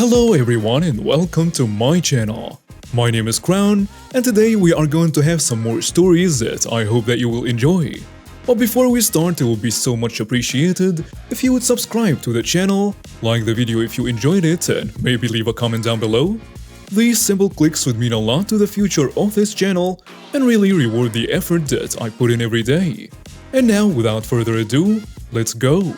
Hello everyone and welcome to my channel. My name is Crown and today we are going to have some more stories that I hope that you will enjoy. But before we start, it will be so much appreciated if you would subscribe to the channel, like the video if you enjoyed it, and maybe leave a comment down below. These simple clicks would mean a lot to the future of this channel and really reward the effort that I put in every day. And now, without further ado, let's go!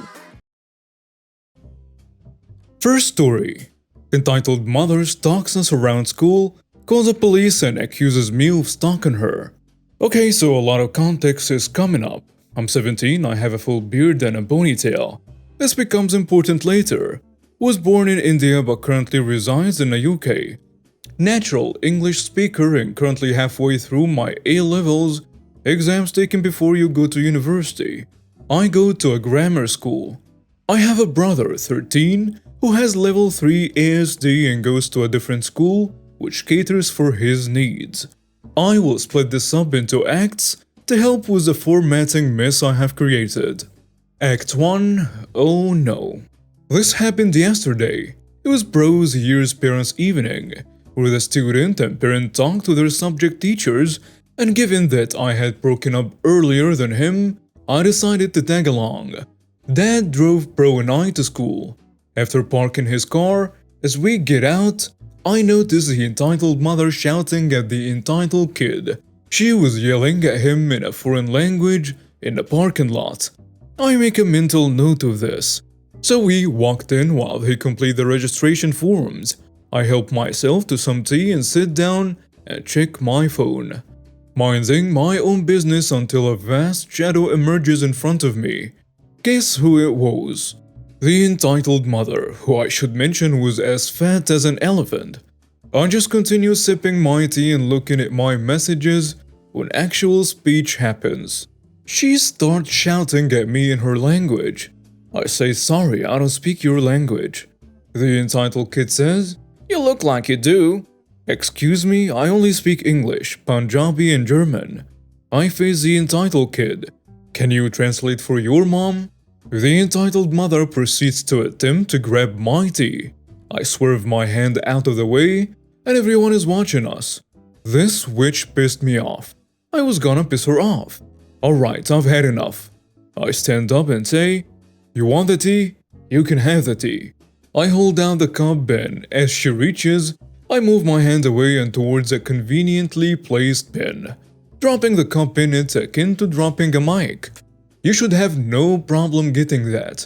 First story. Entitled Mother Stalks Us Around School, calls the police and accuses me of stalking her. Okay, so a lot of context is coming up. I'm 17, I have a full beard and a ponytail. This becomes important later. Was born in India but currently resides in the UK. Natural English speaker and currently halfway through my A-levels, exams taken before you go to university. I go to a grammar school. I have a brother, 13, who has level 3 ASD and goes to a different school which caters for his needs. I will split this up into acts to help with the formatting mess I have created. Act 1. Oh no. This happened yesterday. It was Bro's year's parents' evening, where the student and parent talked to their subject teachers, and given that I had broken up earlier than him, I decided to tag along. Dad drove Bro and I to school. After parking his car, as we get out, I notice the entitled mother shouting at the entitled kid. She was yelling at him in a foreign language in the parking lot. I make a mental note of this. So we walked in while he completed the registration forms. I help myself to some tea and sit down and check my phone. Minding my own business until a vast shadow emerges in front of me. Guess who it was? The entitled mother, who I should mention was as fat as an elephant. I just continue sipping my tea and looking at my messages when actual speech happens. She starts shouting at me in her language. I say, sorry, I don't speak your language. The entitled kid says, you look like you do. Excuse me, I only speak English, Punjabi and German. I face the entitled kid. Can you translate for your mom? The entitled mother proceeds to attempt to grab my tea. I swerve my hand out of the way, and everyone is watching us. This witch pissed me off. I was gonna piss her off. Alright, I've had enough. I stand up and say, you want the tea? You can have the tea. I hold down the cup and, as she reaches, I move my hand away and towards a conveniently placed pen. Dropping the cup in it's akin to dropping a mic. You should have no problem getting that,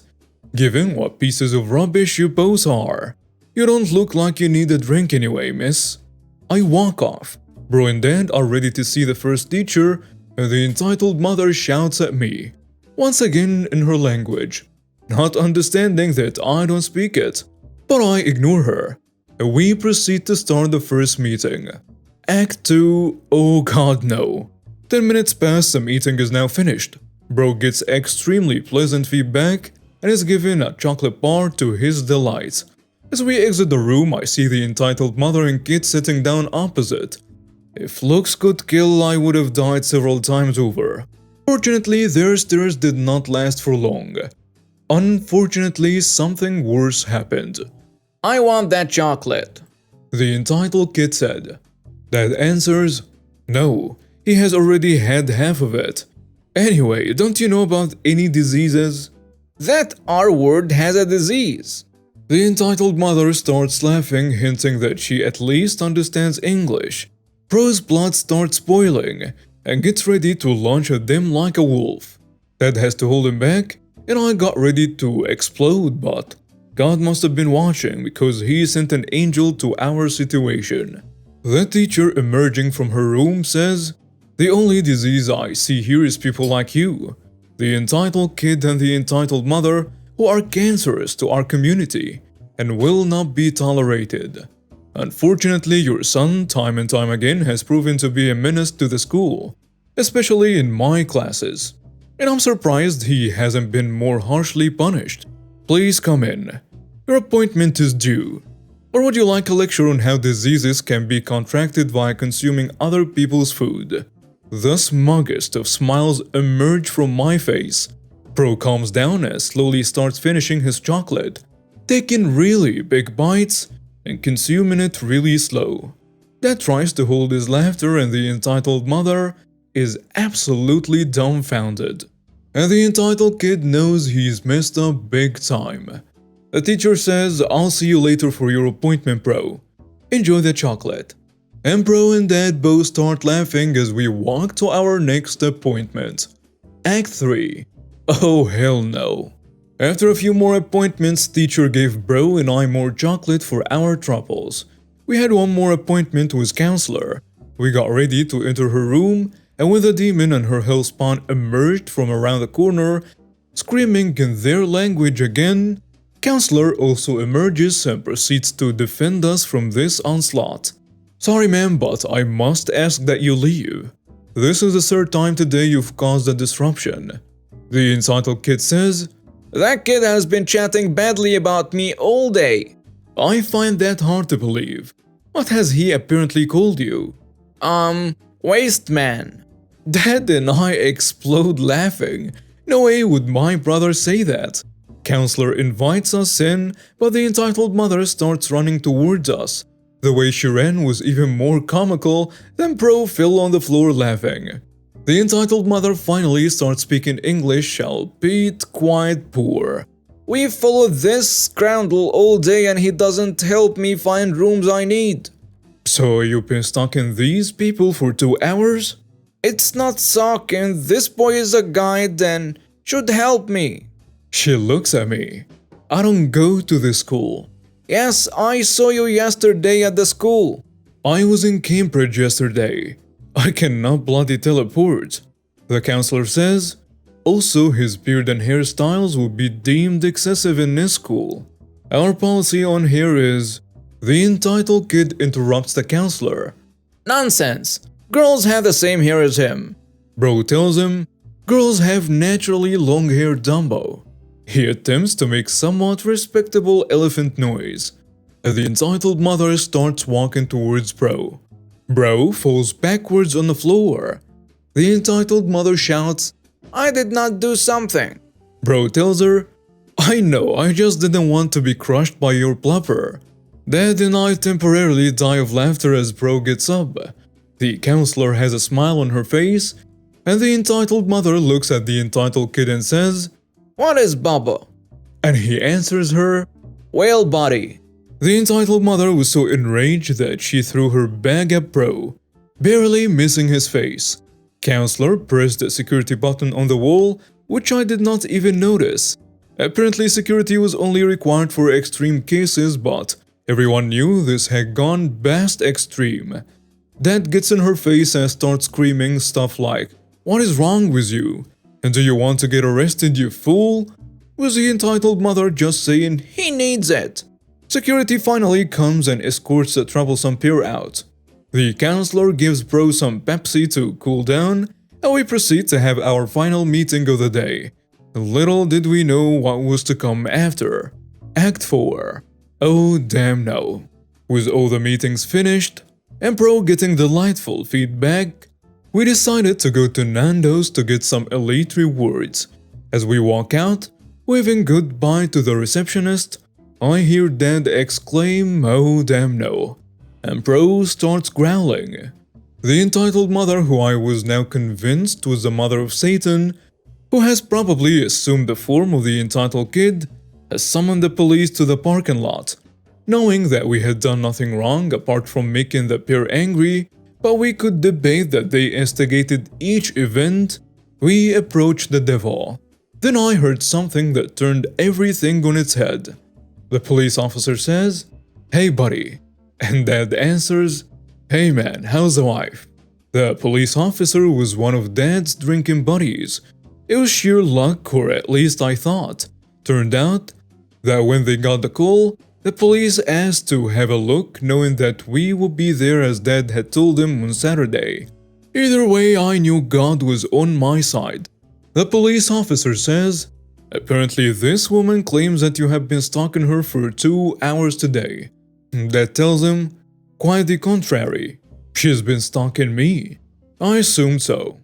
given what pieces of rubbish you both are. You don't look like you need a drink anyway, miss. I walk off. Bro and Dad are ready to see the first teacher, and the entitled mother shouts at me, once again in her language, not understanding that I don't speak it. But I ignore her, and we proceed to start the first meeting. Act 2, oh god no. 10 minutes pass, the meeting is now finished. Bro gets extremely pleasant feedback and is given a chocolate bar to his delight. As we exit the room, I see the entitled mother and kid sitting down opposite. If looks could kill, I would have died several times over. Fortunately, their stares did not last for long. Unfortunately, something worse happened. I want that chocolate, the entitled kid said. Dad answers, no, he has already had half of it. Anyway, don't you know about any diseases? That R word has a disease. The entitled mother starts laughing, hinting that she at least understands English. Bro's blood starts boiling and gets ready to launch at them like a wolf. Dad has to hold him back, and I got ready to explode, but God must have been watching because he sent an angel to our situation. The teacher emerging from her room says, the only disease I see here is people like you, the entitled kid and the entitled mother, who are cancerous to our community and will not be tolerated. Unfortunately, your son, time and time again, has proven to be a menace to the school, especially in my classes. And I'm surprised he hasn't been more harshly punished. Please come in. Your appointment is due. Or would you like a lecture on how diseases can be contracted via consuming other people's food? The smuggest of smiles emerge from my face. Bro calms down and slowly starts finishing his chocolate, taking really big bites and consuming it really slow. Dad tries to hold his laughter and the entitled mother is absolutely dumbfounded. And the entitled kid knows he's messed up big time. The teacher says, "I'll see you later for your appointment, bro. Enjoy the chocolate." And bro and dad both start laughing as we walk to our next appointment. Act 3. Oh hell no. After a few more appointments, teacher gave bro and I more chocolate for our troubles. We had one more appointment with counselor. We got ready to enter her room, and when the demon and her hellspawn emerged from around the corner, screaming in their language again, counselor also emerges and proceeds to defend us from this onslaught. "Sorry ma'am, but I must ask that you leave. This is the third time today you've caused a disruption." The entitled kid says, That kid has been chatting badly about me all day. "I find that hard to believe. What has he apparently called you?" Waste man. Dad and I explode laughing. No way would my brother say that. Counselor invites us in, but the entitled mother starts running towards us. The way she ran was even more comical than bro fell on the floor laughing. The entitled mother finally starts speaking English, albeit quite poor. We followed this scoundrel all day and he doesn't help me find rooms I need. "So you've been stalking these people for 2 hours? It's not stalking, this boy is a guide and should help me. She looks at me. "I don't go to this school." Yes, I saw you yesterday at the school. "I was in Cambridge yesterday. I cannot bloody teleport." The counselor says, also his beard and hairstyles would be deemed excessive in this school. Our policy on here is, the entitled kid interrupts the counselor. Nonsense. Girls have the same hair as him. Bro tells him, girls have naturally long hair, Dumbo. He attempts to make somewhat respectable elephant noise. The entitled mother starts walking towards Bro. Bro falls backwards on the floor. The entitled mother shouts, I did not do something. Bro tells her, "I know, I just didn't want to be crushed by your blubber." Dad and I temporarily die of laughter as Bro gets up. The counselor has a smile on her face, and the entitled mother looks at the entitled kid and says, What is Bubba? And he answers her, Whale body. The entitled mother was so enraged that she threw her bag at Bro, barely missing his face. Counselor pressed the security button on the wall, which I did not even notice. Apparently security was only required for extreme cases, but everyone knew this had gone past extreme. Dad gets in her face and starts screaming stuff like, "What is wrong with you? And do you want to get arrested, you fool?" Was the entitled mother just saying, "He needs it"? Security finally comes and escorts the troublesome pair out. The counselor gives Bro some Pepsi to cool down, and we proceed to have our final meeting of the day. Little did we know what was to come after. Act 4. Oh damn no. With all the meetings finished, and Bro getting delightful feedback, we decided to go to Nando's to get some elite rewards. As we walk out, waving goodbye to the receptionist, I hear Dad exclaim, "Oh damn no," and Bro starts growling. The entitled mother, who I was now convinced was the mother of Satan, who has probably assumed the form of the entitled kid, has summoned the police to the parking lot. Knowing that we had done nothing wrong apart from making the pair angry, but we could debate that they instigated each event, we approached the devil. Then I heard something that turned everything on its head. The police officer says, "Hey buddy," and Dad answers, "Hey man, how's the wife?" The police officer was one of Dad's drinking buddies. It was sheer luck, or at least I thought. Turned out that when they got the call, the police asked to have a look, knowing that we would be there as Dad had told him on Saturday. Either way, I knew God was on my side. The police officer says, "Apparently this woman claims that you have been stalking her for 2 hours today." Dad tells him, "Quite the contrary. She's been stalking me." I assumed so.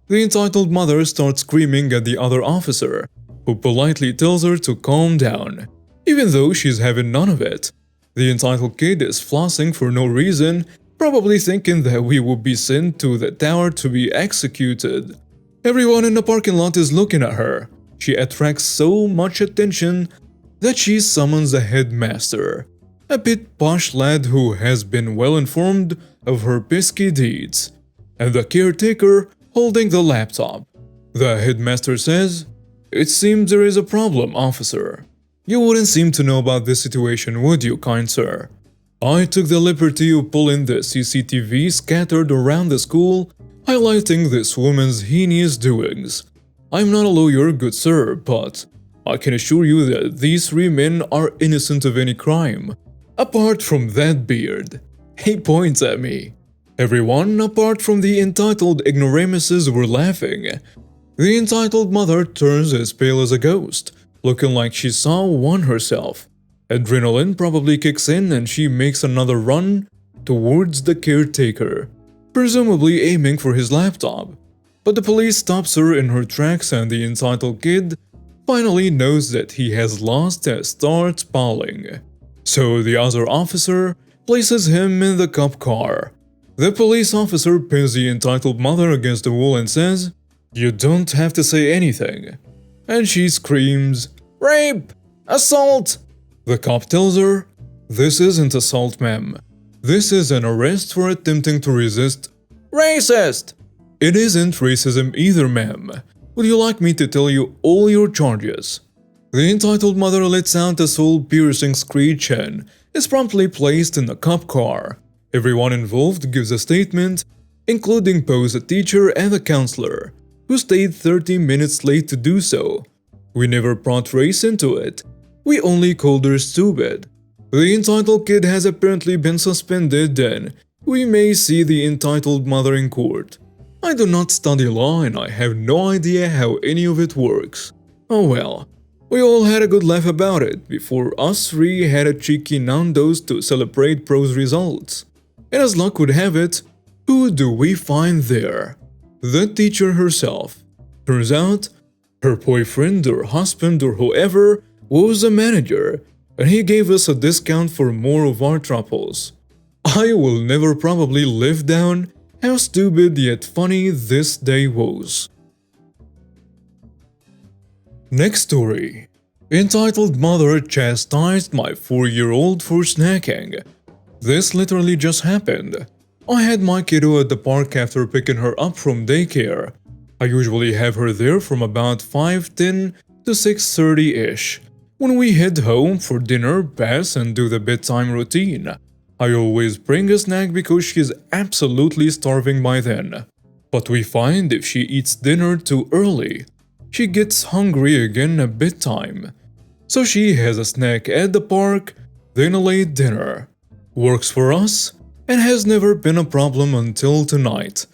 The entitled mother starts screaming at the other officer, who politely tells her to calm down, even though she's having none of it. The entitled kid is flossing for no reason, probably thinking that we would be sent to the tower to be executed. Everyone in the parking lot is looking at her. She attracts so much attention that she summons the headmaster, a bit posh lad who has been well informed of her pesky deeds, and the caretaker holding the laptop. The headmaster says, "It seems there is a problem, officer. You wouldn't seem to know about this situation, would you, kind sir? I took the liberty of pulling the CCTV scattered around the school, highlighting this woman's heinous doings. I'm not a lawyer, good sir, but I can assure you that these 3 men are innocent of any crime. Apart from that beard." He points at me. Everyone, apart from the entitled ignoramuses, were laughing. The entitled mother turns as pale as a ghost, looking like she saw one herself. Adrenaline probably kicks in and she makes another run towards the caretaker, presumably aiming for his laptop. But the police stops her in her tracks and the entitled kid finally knows that he has lost and starts bawling. So the other officer places him in the cop car. The police officer pins the entitled mother against the wall and says, "You don't have to say anything." And she screams, "Rape! Assault!" The cop tells her, "This isn't assault, ma'am. This is an arrest for attempting to resist." "Racist!" "It isn't racism either, ma'am. Would you like me to tell you all your charges?" The entitled mother lets out a soul-piercing screech and is promptly placed in the cop car. Everyone involved gives a statement, including both the teacher and the counselor, who stayed 30 minutes late to do so. We never brought race into it. We only called her stupid. The entitled kid has apparently been suspended and we may see the entitled mother in court. I do not study law and I have no idea how any of it works. Oh well, we all had a good laugh about it before us 3 had a cheeky Nando's to celebrate pro's results. And as luck would have it, who do we find there? The teacher herself. Turns out, her boyfriend or husband or whoever was a manager, and he gave us a discount for more of our troubles. I will never probably live down how stupid yet funny this day was. Next story. Entitled Mother chastised my 4-year-old for snacking. This literally just happened. I had my kiddo at the park after picking her up from daycare. I usually have her there from about 5:10 to 6:30-ish. When we head home for dinner, bath, and do the bedtime routine, I always bring a snack because she's absolutely starving by then. But we find if she eats dinner too early, she gets hungry again at bedtime. So she has a snack at the park, then a late dinner. Works for us, and has never been a problem until tonight.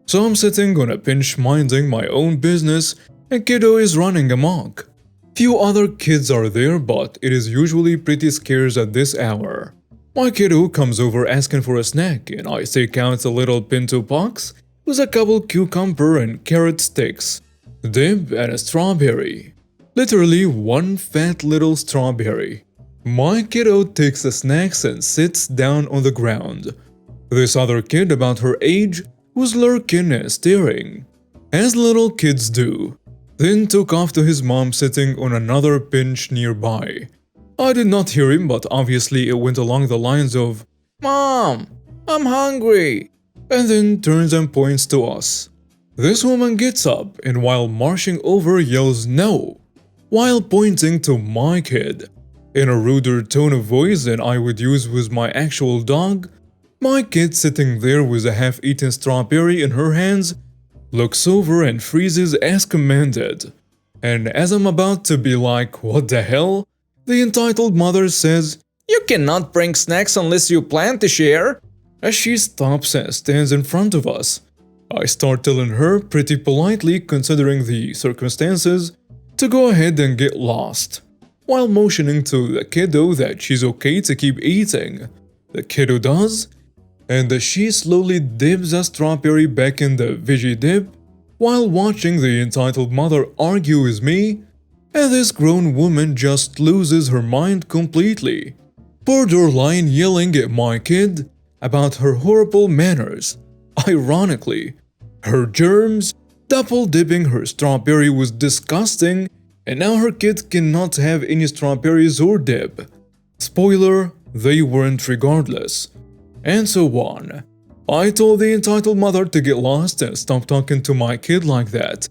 So I'm sitting on a bench minding my own business and kiddo is running amok. Few other kids are there, but it is usually pretty scarce at this hour. My kiddo comes over asking for a snack and I take out a little pinto box with a couple cucumber and carrot sticks, dip and a strawberry. Literally one fat little strawberry. My kiddo takes the snacks and sits down on the ground. This other kid about her age was lurking and staring, as little kids do, then took off to his mom sitting on another bench nearby. I did not hear him, but obviously it went along the lines of, "Mom, I'm hungry," and then turns and points to us. This woman gets up and while marching over yells "no," while pointing to my kid. In a ruder tone of voice than I would use with my actual dog, my kid sitting there with a half-eaten strawberry in her hands looks over and freezes as commanded. And as I'm about to be like, "What the hell?" the entitled mother says, "You cannot bring snacks unless you plan to share," as she stops and stands in front of us. I start telling her pretty politely, considering the circumstances, to go ahead and get lost, while motioning to the kiddo that she's okay to keep eating. The kiddo does, and she slowly dips a strawberry back in the veggie dip, while watching the entitled mother argue with me, and this grown woman just loses her mind completely. borderline yelling at my kid about her horrible manners. Ironically, her germs, double dipping her strawberry was disgusting, and now her kid cannot have any strawberries or dip. Spoiler, they weren't regardless. And so on. I told the entitled mother to get lost and stop talking to my kid like that.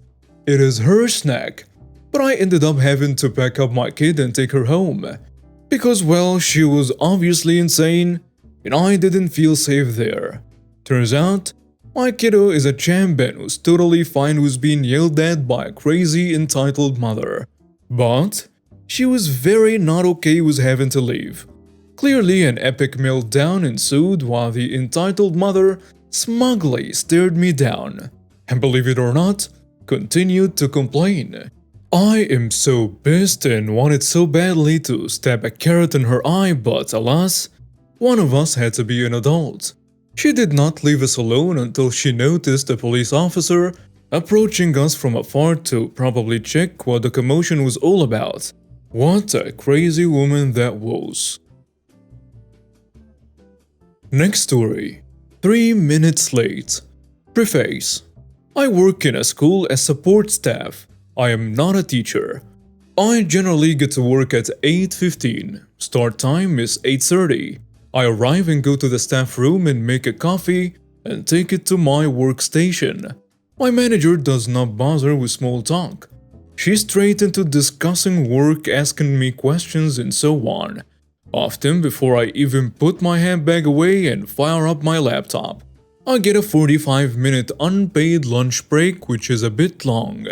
It is her snack. But I ended up having to pack up my kid and take her home. Because, well, she was obviously insane, and I didn't feel safe there. Turns out, my kiddo is a champion who's totally fine with being yelled at by a crazy entitled mother. But she was very not okay with having to leave. Clearly an epic meltdown ensued while the entitled mother smugly stared me down. And believe it or not, continued to complain. I am so pissed and wanted so badly to stab a carrot in her eye, but alas, one of us had to be an adult. She did not leave us alone until she noticed a police officer approaching us from afar to probably check what the commotion was all about. What a crazy woman that was. Next story. 3 minutes late. Preface. I work in a school as support staff. I am not a teacher. I generally get to work at 8:15. Start time is 8:30. I arrive and go to the staff room and make a coffee and take it to my workstation. My manager does not bother with small talk. She's straight into discussing work, asking me questions and so on. Often before I even put my handbag away and fire up my laptop. I get a 45-minute unpaid lunch break, which is a bit long.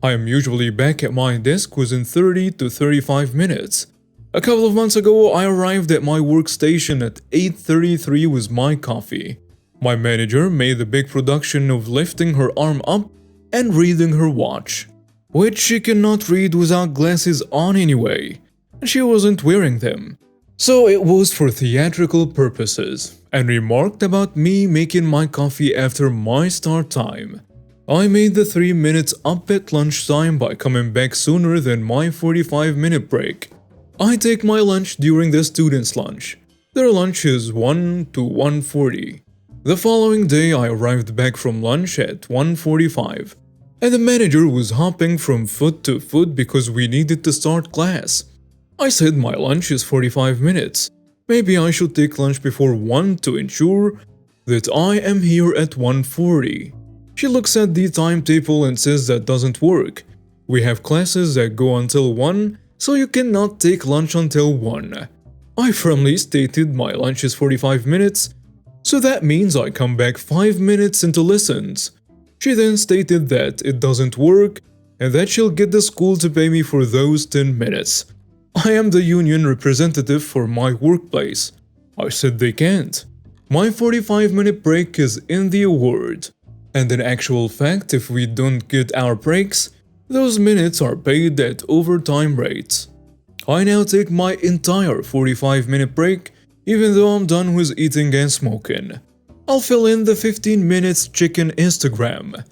I am usually back at my desk within 30 to 35 minutes. A couple of months ago, I arrived at my workstation at 8:33 with my coffee. My manager made the big production of lifting her arm up and reading her watch, which she cannot read without glasses on anyway, and she wasn't wearing them. So it was for theatrical purposes, and remarked about me making my coffee after my start time. I made the 3 minutes up at lunchtime by coming back sooner than my 45-minute break. I take my lunch during the students' lunch. Their lunch is 1 to 1:40. The following day I arrived back from lunch at 1:45, and the manager was hopping from foot to foot because we needed to start class. I said my lunch is 45 minutes. Maybe I should take lunch before 1 to ensure that I am here at 1:40. She looks at the timetable and says that doesn't work. We have classes that go until 1, so you cannot take lunch until 1. I firmly stated my lunch is 45 minutes, so that means I come back 5 minutes into lessons. She then stated that it doesn't work and that she'll get the school to pay me for those 10 minutes. I am the union representative for my workplace. I said they can't. My 45-minute break is in the award. And in actual fact, if we don't get our breaks, those minutes are paid at overtime rates. I now take my entire 45-minute break, even though I'm done with eating and smoking. I'll fill in the 15 minutes chicken Instagram.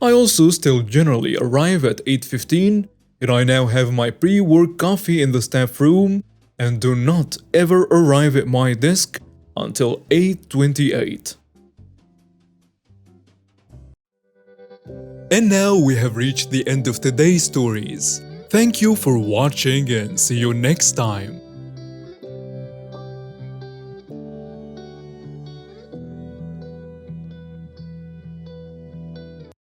I also still generally arrive at 8:15, and I now have my pre-work coffee in the staff room and do not ever arrive at my desk until 8:28. And now we have reached the end of today's stories. Thank you for watching and see you next time.